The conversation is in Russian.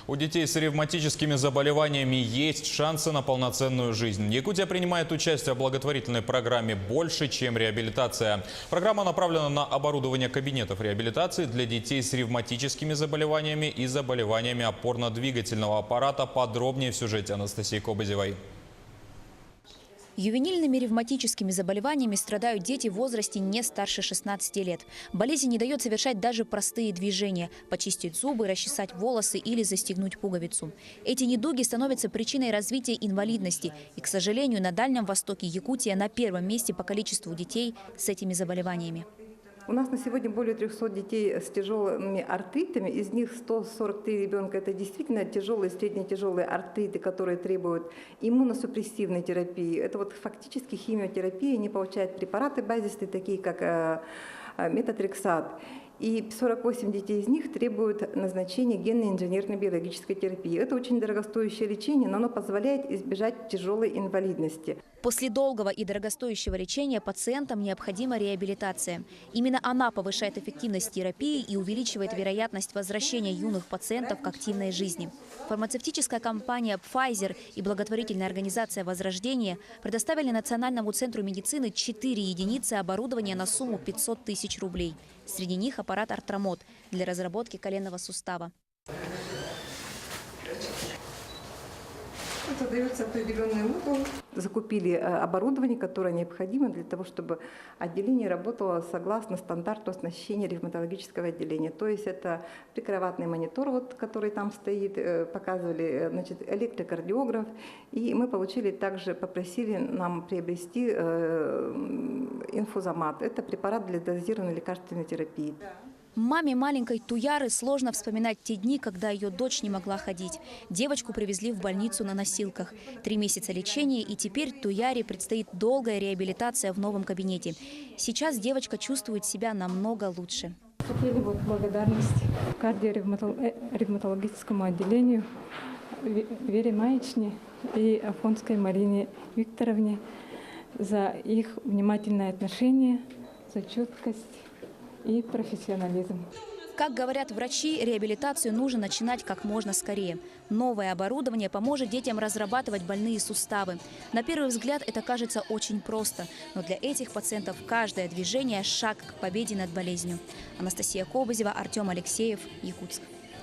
У детей с ревматическими заболеваниями есть шансы на полноценную жизнь. Якутия принимает участие в благотворительной программе «Больше, чем реабилитация». Программа направлена на оборудование кабинетов реабилитации для детей с ревматическими заболеваниями и заболеваниями опорно-двигательного аппарата. Подробнее в сюжете Анастасии Кобызевой. Ювенильными ревматическими заболеваниями страдают дети в возрасте не старше 16 лет. Болезнь не дает совершать даже простые движения – почистить зубы, расчесать волосы или застегнуть пуговицу. Эти недуги становятся причиной развития инвалидности. И, к сожалению, на Дальнем Востоке Якутия на первом месте по количеству детей с этими заболеваниями. У нас на сегодня более 300 детей с тяжелыми артритами. Из них 143 ребенка – это действительно тяжелые, средне-тяжелые артриты, которые требуют иммуносупрессивной терапии. Это вот фактически химиотерапия. Они получают препараты базисные, такие как метотрексат. И 48 детей из них требуют назначения генно-инженерной биологической терапии. Это очень дорогостоящее лечение, но оно позволяет избежать тяжелой инвалидности. После долгого и дорогостоящего лечения пациентам необходима реабилитация. Именно она повышает эффективность терапии и увеличивает вероятность возвращения юных пациентов к активной жизни. Фармацевтическая компания Pfizer и благотворительная организация «Возрождение» предоставили Национальному центру медицины 4 единицы оборудования на сумму 500 тысяч рублей. Среди них аппарат «Артромод» для разработки коленного сустава. Задается определенный угол. Закупили оборудование, которое необходимо для того, чтобы отделение работало согласно стандарту оснащения ревматологического отделения. То есть это прикроватный монитор, вот, который там стоит, показывали, значит, электрокардиограф. И мы попросили нам приобрести инфузомат. Это препарат для дозированной лекарственной терапии. Маме маленькой Туяры сложно вспоминать те дни, когда ее дочь не могла ходить. Девочку привезли в больницу на носилках. 3 месяца лечения, и теперь Туяре предстоит долгая реабилитация в новом кабинете. Сейчас девочка чувствует себя намного лучше. Хотели бы благодарность кардиоревматологическому отделению Вере Маечне и Афонской Марине Викторовне за их внимательное отношение, за чуткость и профессионализм. Как говорят врачи, реабилитацию нужно начинать как можно скорее. Новое оборудование поможет детям разрабатывать больные суставы. На первый взгляд это кажется очень просто, но для этих пациентов каждое движение – шаг к победе над болезнью. Анастасия Кобызева, Артем Алексеев, Якутск.